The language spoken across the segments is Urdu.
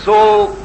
100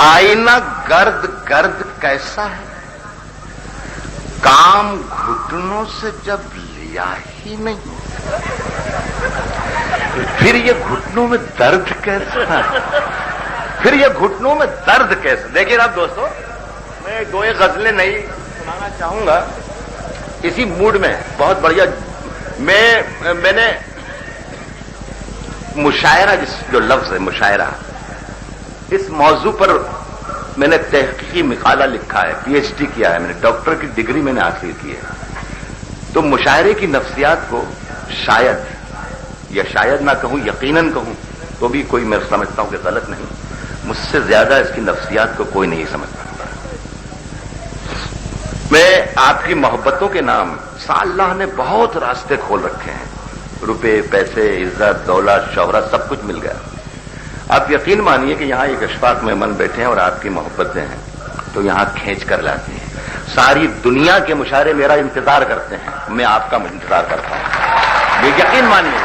آئینہ گرد گرد کیسا ہے، کام گھٹنوں سے جب لیا ہی نہیں، پھر یہ گھٹنوں میں درد کیسا ہے، پھر یہ گھٹنوں میں درد کیسا۔ دیکھیے آپ دوستو، میں دو ایک غزلیں نہیں سنانا چاہوں گا اسی موڈ میں، بہت بڑھیا۔ میں نے مشاعرہ، جو لفظ ہے مشاعرہ، اس موضوع پر میں نے تحقیقی مقالہ لکھا ہے، پی ایچ ڈی کیا ہے میں نے، ڈاکٹر کی ڈگری میں نے حاصل کی ہے۔ تو مشاعرے کی نفسیات کو شاید، یا شاید نہ کہوں، یقیناً کہوں تو بھی کوئی میں سمجھتا ہوں کہ غلط نہیں، مجھ سے زیادہ اس کی نفسیات کو کوئی نہیں سمجھ سکتا۔ میں آپ کی محبتوں کے نام اللہ نے بہت راستے کھول رکھے ہیں، روپے، پیسے، عزت، دولت، شہرت، سب کچھ مل گیا۔ آپ یقین مانیے کہ یہاں ایک اشفاق مہمان بیٹھے ہیں اور آپ کی محبتیں ہیں تو یہاں کھینچ کر لاتے ہیں۔ ساری دنیا کے مشاعرے میرا انتظار کرتے ہیں، میں آپ کا انتظار کرتا ہوں، یہ یقین مانیے۔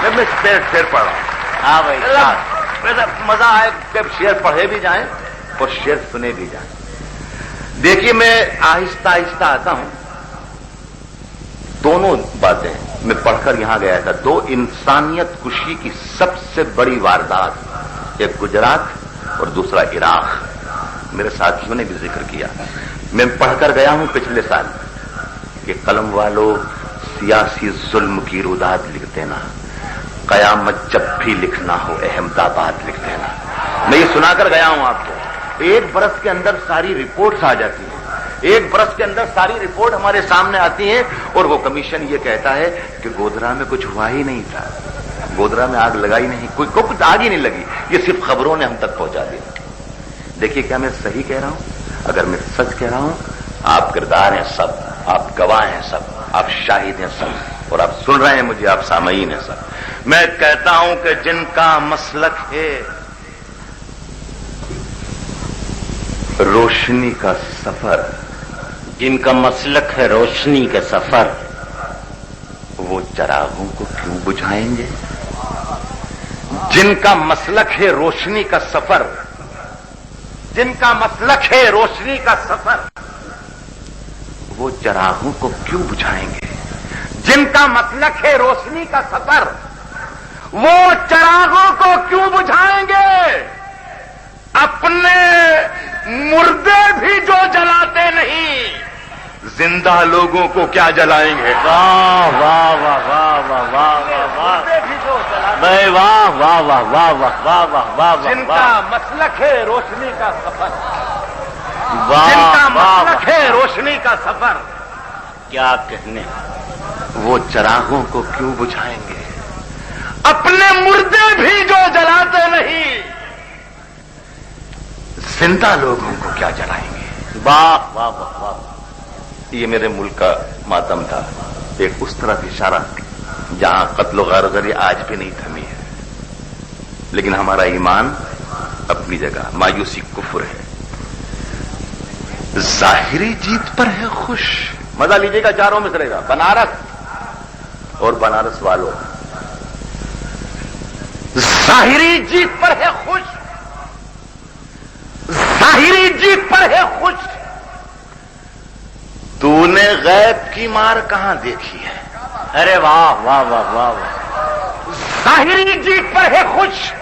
میں شعر پڑھ رہا ہوں، ہاں بھائی، مزہ آئے جب شعر پڑھے بھی جائیں اور شعر سنے بھی جائیں۔ دیکھیے میں آہستہ آہستہ آتا ہوں، دونوں باتیں میں پڑھ کر یہاں گیا تھا، دو انسانیت کشی کی سب سے بڑی واردات، ایک گجرات اور دوسرا عراق، میرے ساتھیوں نے بھی ذکر کیا۔ میں پڑھ کر گیا ہوں پچھلے سال کہ قلم والوں سیاسی ظلم کی روداد لکھ دینا، قیامت جب بھی لکھنا ہو احمد آباد لکھ دینا۔ میں یہ سنا کر گیا ہوں آپ کو۔ ایک برس کے اندر ساری رپورٹس آ جاتی ہیں، ایک برس کے اندر ساری رپورٹ ہمارے سامنے آتی ہیں، اور وہ کمیشن یہ کہتا ہے کہ گودرا میں کچھ ہوا ہی نہیں تھا، گودرا میں آگ لگائی نہیں، کوئی کچھ آگ ہی نہیں لگی، یہ صرف خبروں نے ہم تک پہنچا دیا۔ دیکھیے کیا میں صحیح کہہ رہا ہوں؟ اگر میں سچ کہہ رہا ہوں، آپ کردار ہیں سب، آپ گواہ ہیں سب، آپ شاہد ہیں سب، اور آپ سن رہے ہیں مجھے، آپ سامعین ہیں سب۔ میں کہتا ہوں کہ جن کا مسلک ہے روشنی کا سفر، جن کا مسلک ہے روشنی کا سفر، وہ چراغوں کو کیوں بجھائیں گے؟ جن کا مسلک ہے روشنی کا سفر، جن کا مسلک ہے روشنی کا سفر، وہ چراغوں کو کیوں بجھائیں گے؟ جن کا مسلک ہے روشنی کا سفر، وہ چراغوں کو کیوں بجھائیں گے؟ اپنے مردے بھی جو جلاتے نہیں، زندہ لوگوں کو کیا جلائیں گے؟ واہ واہ واہ واہ واہ واہ واہ بھائی، واہ واہ واہ واہ واہ واہ واہ واہ، جن کا مسلک ہے روشنی کا سفر، واہ جن کا واہ مسلک ہے روشنی کا سفر، کیا کہنے، وہ چراغوں کو کیوں بجھائیں گے؟ اپنے مردے بھی جو جلاتے نہیں، زندہ لوگوں کو کیا جلائیں گے؟ واہ واہ واہ واہ۔ یہ میرے ملک کا ماتم تھا، ایک اس طرف اشارہ جہاں قتل و غارت آج بھی نہیں تھمی ہے، لیکن ہمارا ایمان اپنی جگہ، مایوسی کفر ہے۔ ظاہری جیت پر ہے خوش، مزہ لیجیے گا، چاروں میں چلے گا، بنارس اور بنارس والوں، ظاہری جیت پر ہے خوش، ظاہری جیت پر ہے خوش، تو نے غیب کی مار کہاں دیکھی ہے؟ ارے واہ واہ واہ واہ واہ، ظاہری جیت پر ہے خوش،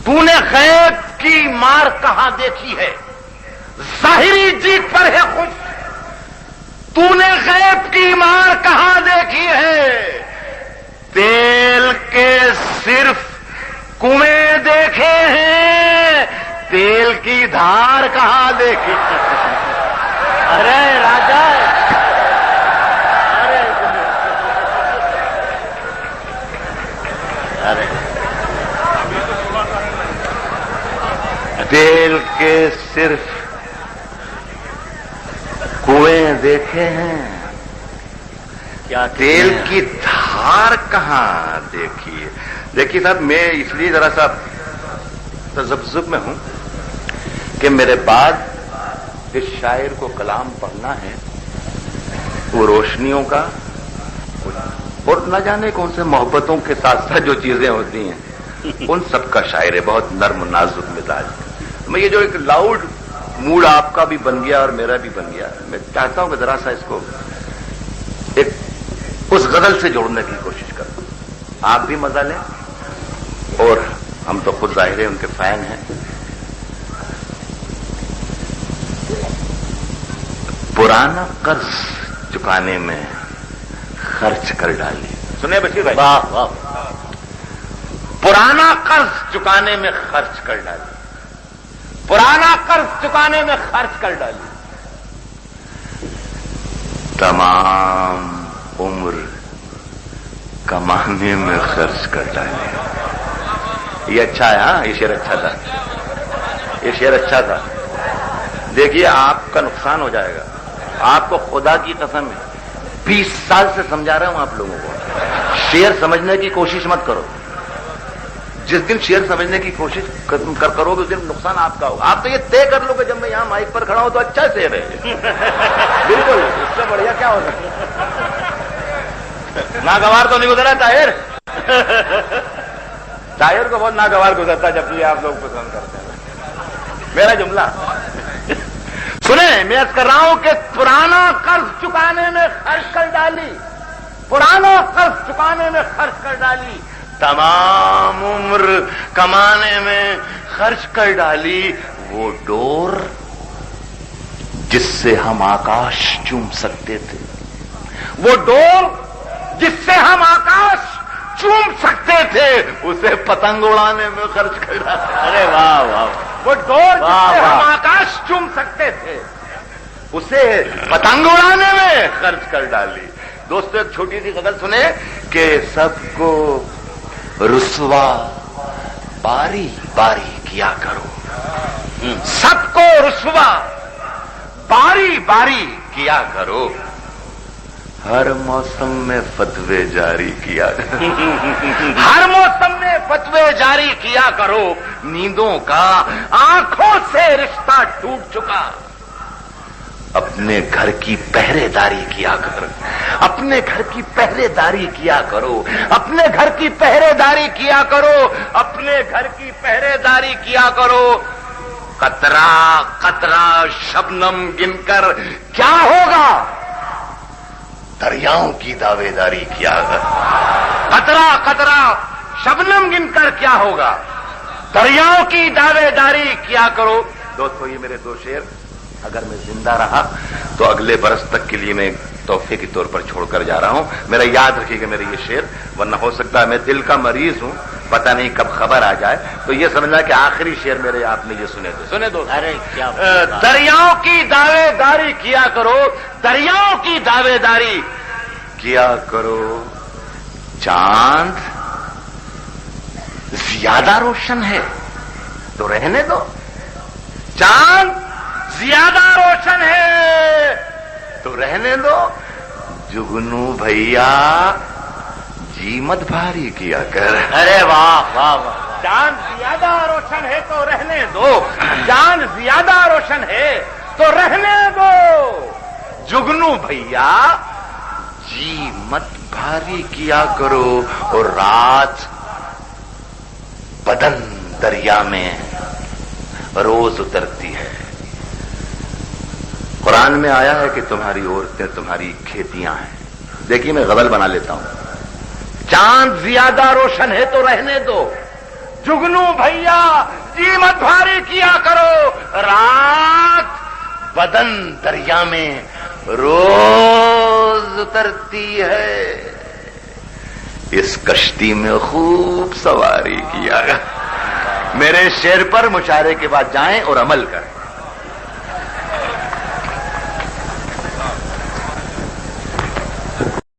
تو نے غیب کی مار کہاں دیکھی ہے؟ ظاہری جیت پر ہے خوش، تو نے غیب کی مار کہاں دیکھی ہے؟ تیل کے صرف کنویں دیکھے ہیں، تیل کی دھار کہاں دیکھی؟ ارے راجا، ارے تیل کے صرف کنویں دیکھے ہیں، کیا تیل کی دھار کہاں دیکھی ہے؟ دیکھیے صاحب، میں اس لیے ذرا سا تذبذب میں ہوں کہ میرے بعد اس شاعر کو کلام پڑھنا ہے، وہ روشنیوں کا اور نہ جانے کون سے محبتوں کے ساتھ ساتھ جو چیزیں ہوتی ہیں ان سب کا شاعر ہے، بہت نرم نازک مزاج۔ میں یہ جو ایک لاؤڈ موڈ آپ کا بھی بن گیا اور میرا بھی بن گیا، میں چاہتا ہوں کہ ذرا سا اس کو ایک اس غزل سے جوڑنے کی کوشش کروں، آپ بھی مزہ لیں اور ہم تو خود ظاہر ہے ان کے فین ہیں۔ پرانا قرض چکانے میں خرچ کر ڈالی، سنیں بشیر بھائی، واہ واہ، پرانا قرض چکانے میں خرچ کر ڈالی، پرانا قرض چکانے میں خرچ کر ڈالی، تمام عمر کمانے میں خرچ کر ڈالی۔ یہ اچھا ہے، ہاں یہ شعر اچھا تھا، یہ شعر اچھا تھا۔ دیکھیے آپ کا نقصان ہو جائے گا، آپ کو خدا کی قسم ہے 20 سال سے سمجھا رہا ہوں آپ لوگوں کو، شعر سمجھنے کی کوشش مت کرو۔ جس دن شعر سمجھنے کی کوشش کرو گے اس دن نقصان آپ کا ہوگا۔ آپ تو یہ طے کر لو کہ جب میں یہاں مائک پر کھڑا ہوں تو اچھا شعر ہے، بالکل اس سے بڑھیا کیا ہو سکتا۔ ناگوار تو نہیں گزرا طاہر، طاہر کو بہت ناگوار گزرتا جب بھی آپ لوگ پسند کرتے ہیں۔ میرا جملہ سنیں، میں عرض کر رہا ہوں کہ پرانا قرض چکانے میں خرچ کر ڈالی، پرانا قرض چکانے میں خرچ کر ڈالی، تمام عمر کمانے میں خرچ کر ڈالی۔ وہ ڈور جس سے ہم آکاش چوم سکتے تھے، وہ ڈور جس سے ہم آکاش چوم سکتے تھے، اسے پتنگ اڑانے میں خرچ کر ڈالا۔ ارے واہ واہ، وہ ڈور جس سے ہم آکاش چوم سکتے تھے، اسے پتنگ اڑانے میں خرچ کر ڈالی۔ دوستو ایک چھوٹی سی غزل سنیں کہ سب کو رسوا باری باری کیا کرو، سب کو رسوا باری باری کیا کرو، ہر موسم میں فتوے جاری کیا کرو، ہر موسم میں فتوے جاری کیا کرو، نیندوں کا آنکھوں سے رشتہ ٹوٹ چکا، اپنے گھر کی پہرے داری کیا کرو، اپنے گھر کی پہرے داری کیا کرو، اپنے گھر کی پہرے داری کیا کرو، اپنے گھر کی پہرے داری کیا کرو، قطرہ قطرہ شبنم گن کر کیا ہوگا، دریاؤں کی دعوے داری کیا کرو، قطرہ قطرہ شبنم گن کر کیا ہوگا، دریاؤں کی دعوے داری کیا کرو۔ دوستو یہ میرے دو شعر اگر میں زندہ رہا تو اگلے برس تک کے لیے میں تحفے کے طور پر چھوڑ کر جا رہا ہوں۔ میرا یاد رکھیے گا میرے یہ شعر، ورنہ ہو سکتا ہے میں دل کا مریض ہوں، پتہ نہیں کب خبر آ جائے، تو یہ سمجھنا کہ آخری شعر میرے آپ نے یہ سنے دو۔ ارے کیا دریاؤں کی دعوے داری کیا کرو، دریاؤں کی دعوے داری کیا کرو، چاند زیادہ روشن ہے تو رہنے دو، چاند زیادہ روشن ہے تو رہنے دو، جگنو بھیا جی مت بھاری کیا کر۔ ارے واہ واہ واہ، چاند زیادہ روشن ہے تو رہنے دو، چاند زیادہ روشن ہے تو رہنے دو، جگنو بھیا جی مت بھاری کیا کرو، اور رات بدن دریا میں روز اترتی ہے۔ قرآن میں آیا ہے کہ تمہاری عورتیں تمہاری کھیتیاں ہیں۔ دیکھیے میں غزل بنا لیتا ہوں، چاند زیادہ روشن ہے تو رہنے دو، جگنو بھیا جی مت بھاری کیا کرو، رات بدن دریا میں روز اترتی ہے، اس کشتی میں خوب سواری کیا۔ میرے شعر پر مشاعرے کے بعد جائیں اور عمل کریں۔